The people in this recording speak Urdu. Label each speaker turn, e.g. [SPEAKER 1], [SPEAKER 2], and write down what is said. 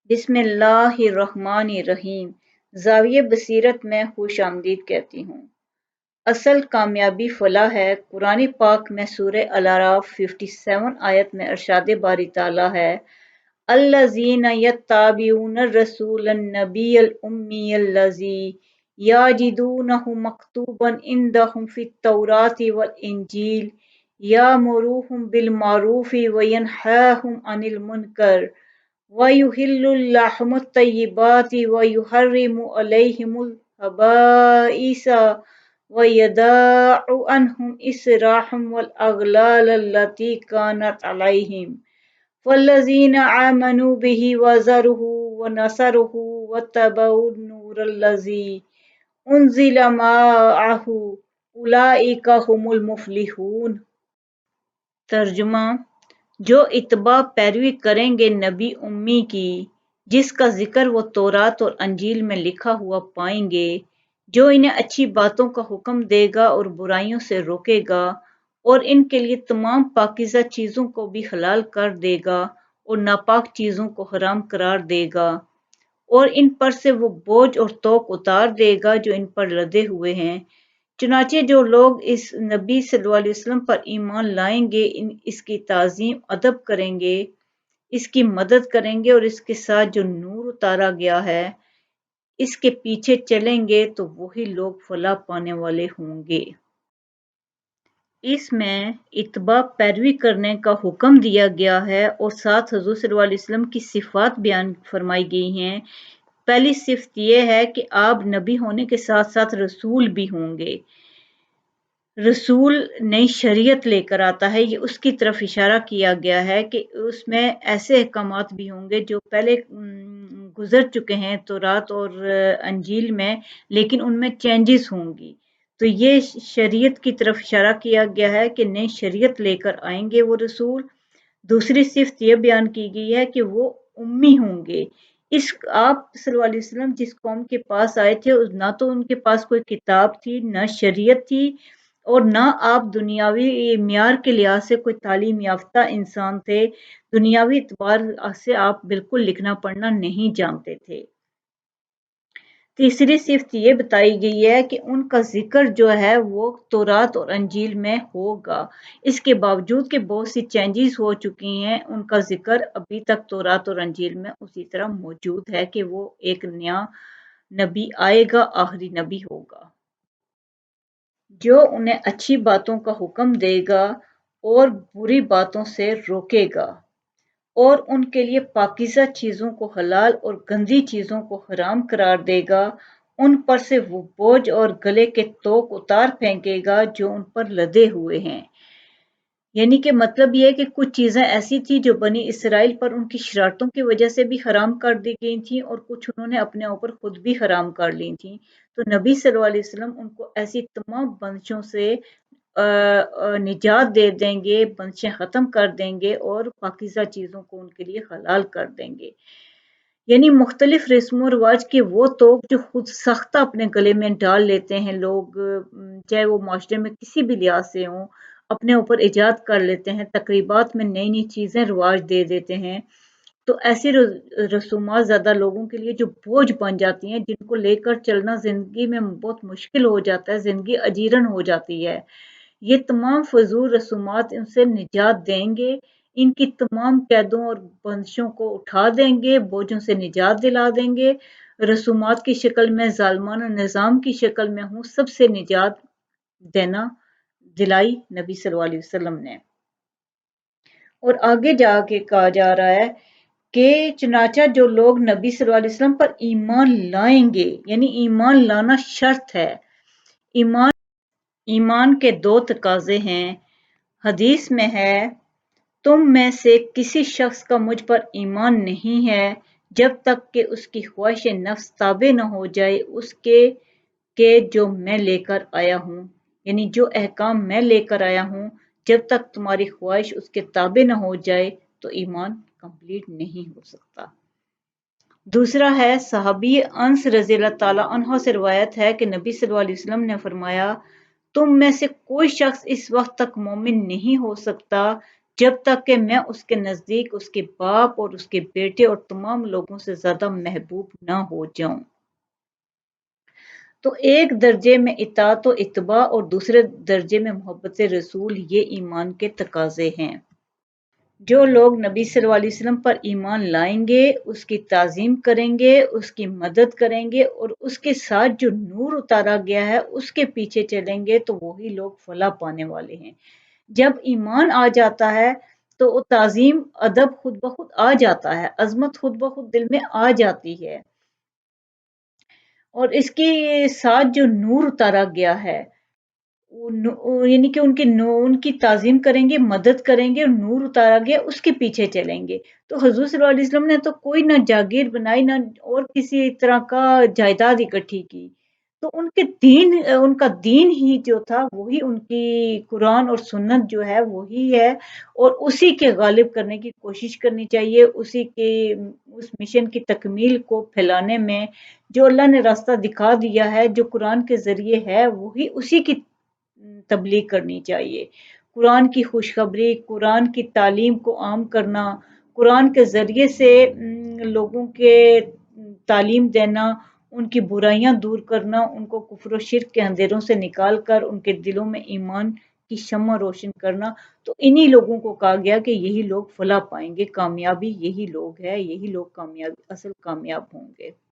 [SPEAKER 1] بسم اللہ الرحمن الرحیم۔ زاویہ بصیرت میں خوش آمدید کہتی ہوں۔ اصل کامیابی فلاح ہے۔ قرآن پاک میں سورہ الاعراف 57 آیت میں ارشاد باری تعالیٰ ہے، الذین یتبعون الرسول النبی الامی الذی یجدونہ مکتوبا عندہم فی التوراۃ والانجیل یأمرهم بالمعروف وینہاہم عن المنکر وَيُحِلُّ لَهُمُ الطَّيِّبَاتِ وَيُحَرِّمُ عَلَيْهِمُ الْخَبَائِثَ وَيَضَعُ عَنْهُمْ إِصْرَهُمْ وَالْأَغْلَالَ الَّتِي كَانَتْ عَلَيْهِمْ فَالَّذِينَ آمَنُوا بِهِ وَعَزَّرُوهُ وَنَصَرُوهُ وَاتَّبَعُوا النُّورَ الَّذِي أُنزِلَ مَعَهُ أُولَئِكَ هُمُ الْمُفْلِحُونَ۔ ترجمہ: جو اتباع پیروی کریں گے نبی امی کی، جس کا ذکر وہ تورات اور انجیل میں لکھا ہوا پائیں گے، جو انہیں اچھی باتوں کا حکم دے گا اور برائیوں سے روکے گا، اور ان کے لیے تمام پاکیزہ چیزوں کو بھی حلال کر دے گا اور ناپاک چیزوں کو حرام قرار دے گا، اور ان پر سے وہ بوجھ اور توق اتار دے گا جو ان پر لدے ہوئے ہیں۔ چنانچہ جو لوگ اس نبی صلی اللہ علیہ وسلم پر ایمان لائیں گے، اس کی تعظیم ادب کریں گے، اس کی مدد کریں گے اور اس کے ساتھ جو نور اتارا گیا ہے اس کے پیچھے چلیں گے تو وہی لوگ فلاح پانے والے ہوں گے۔ اس میں اتباع پیروی کرنے کا حکم دیا گیا ہے اور ساتھ حضور صلی اللہ علیہ وسلم کی صفات بیان فرمائی گئی ہیں۔ پہلی صفت یہ ہے کہ آپ نبی ہونے کے ساتھ ساتھ رسول بھی ہوں گے۔ رسول نئی شریعت لے کر آتا ہے، یہ اس کی طرف اشارہ کیا گیا ہے کہ اس میں ایسے احکامات بھی ہوں گے جو پہلے گزر چکے ہیں تورات اور انجیل میں، لیکن ان میں چینجز ہوں گی۔ تو یہ شریعت کی طرف اشارہ کیا گیا ہے کہ نئی شریعت لے کر آئیں گے وہ رسول۔ دوسری صفت یہ بیان کی گئی ہے کہ وہ امی ہوں گے۔ آپ صلی اللہ علیہ وسلم جس قوم کے پاس آئے تھے، نہ تو ان کے پاس کوئی کتاب تھی، نہ شریعت تھی، اور نہ آپ دنیاوی معیار کے لحاظ سے کوئی تعلیم یافتہ انسان تھے۔ دنیاوی اعتبار سے آپ بالکل لکھنا پڑھنا نہیں جانتے تھے۔ تیسری صفت یہ بتائی گئی ہے کہ ان کا ذکر جو ہے وہ تورات اور انجیل میں ہوگا۔ اس کے باوجود کہ بہت سی چینجز ہو چکی ہیں، ان کا ذکر ابھی تک تورات اور انجیل میں اسی طرح موجود ہے کہ وہ ایک نیا نبی آئے گا، آخری نبی ہوگا، جو انہیں اچھی باتوں کا حکم دے گا اور بری باتوں سے روکے گا، اور ان کے لیے پاکیزہ چیزوں کو حلال اور گندی چیزوں کو حرام قرار دے گا، ان پر سے وہ بوجھ اور گلے کے توق اتار پھینکے گا جو ان پر لدے ہوئے ہیں۔ یعنی کہ مطلب یہ ہے کہ کچھ چیزیں ایسی تھیں جو بنی اسرائیل پر ان کی شرارتوں کی وجہ سے بھی حرام کر دی گئی تھیں، اور کچھ انہوں نے اپنے اوپر خود بھی حرام کر لی تھیں۔ تو نبی صلی اللہ علیہ وسلم ان کو ایسی تمام بندشوں سے نجات دے دیں گے، بندشیں ختم کر دیں گے اور پاکیزہ چیزوں کو ان کے لیے حلال کر دیں گے۔ یعنی مختلف رسم و رواج کے وہ توق جو خود سختہ اپنے گلے میں ڈال لیتے ہیں لوگ، چاہے وہ معاشرے میں کسی بھی لحاظ سے ہوں، اپنے اوپر ایجاد کر لیتے ہیں، تقریبات میں نئی نئی چیزیں رواج دے دیتے ہیں، تو ایسی رسومات زیادہ لوگوں کے لیے جو بوجھ بن جاتی ہیں، جن کو لے کر چلنا زندگی میں بہت مشکل ہو جاتا ہے، زندگی اجیرن ہو جاتی ہے۔ یہ تمام فضول رسومات ان سے نجات دیں گے، ان کی تمام قیدوں اور بندشوں کو اٹھا دیں گے، بوجھوں سے نجات دلا دیں گے، رسومات کی شکل میں، ظالمانہ نظام کی شکل میں ہوں، سب سے نجات دلائی نبی صلی اللہ علیہ وسلم نے۔ اور آگے جا کے کہا جا رہا ہے کہ چنانچہ جو لوگ نبی صلی اللہ علیہ وسلم پر ایمان لائیں گے، یعنی ایمان لانا شرط ہے۔ ایمان کے دو تقاضے ہیں۔ حدیث میں ہے، تم میں سے کسی شخص کا مجھ پر ایمان نہیں ہے جب تک کہ اس کی خواہش نفس تابع نہ ہو جائے اس کے جو میں لے کر آیا ہوں، یعنی جو احکام میں لے کر آیا ہوں، جب تک تمہاری خواہش اس کے تابع نہ ہو جائے تو ایمان کمپلیٹ نہیں ہو سکتا۔ دوسرا ہے، صحابی انس رضی اللہ تعالیٰ عنہ سے روایت ہے کہ نبی صلی اللہ علیہ وسلم نے فرمایا، تم میں سے کوئی شخص اس وقت تک مومن نہیں ہو سکتا جب تک کہ میں اس کے نزدیک اس کے باپ اور اس کے بیٹے اور تمام لوگوں سے زیادہ محبوب نہ ہو جاؤں۔ تو ایک درجے میں اطاعت و اتباع اور دوسرے درجے میں محبت رسول، یہ ایمان کے تقاضے ہیں۔ جو لوگ نبی صلی اللہ علیہ وسلم پر ایمان لائیں گے، اس کی تعظیم کریں گے، اس کی مدد کریں گے اور اس کے ساتھ جو نور اتارا گیا ہے اس کے پیچھے چلیں گے تو وہی لوگ فلاح پانے والے ہیں۔ جب ایمان آ جاتا ہے تو وہ تعظیم ادب خود بخود آ جاتا ہے، عظمت خود بخود دل میں آ جاتی ہے، اور اس کے ساتھ جو نور اتارا گیا ہے، یعنی کہ ان کی تعظیم کریں گے، مدد کریں گے اور نور اتارا گیا اس کے پیچھے چلیں گے۔ تو حضور صلی اللہ علیہ وسلم نے تو کوئی نہ جاگیر بنائی نہ اور کسی طرح کا جائیداد اکٹھی کی، تو ان کا دین ہی جو تھا وہی ان کی قرآن اور سنت جو ہے وہی ہے، اور اسی کے غالب کرنے کی کوشش کرنی چاہیے، اسی کے اس مشن کی تکمیل کو پھیلانے میں جو اللہ نے راستہ دکھا دیا ہے، جو قرآن کے ذریعے ہے وہی اسی کی تبلیغ کرنی چاہیے۔ قرآن کی خوشخبری، قرآن کی تعلیم کو عام کرنا، قرآن کے ذریعے سے لوگوں کے تعلیم دینا، ان کی برائیاں دور کرنا، ان کو کفر و شرک کے اندھیروں سے نکال کر ان کے دلوں میں ایمان کی شمع روشن کرنا، تو انہی لوگوں کو کہا گیا کہ یہی لوگ فلاح پائیں گے، کامیابی یہی لوگ ہیں، یہی لوگ اصل کامیاب ہوں گے۔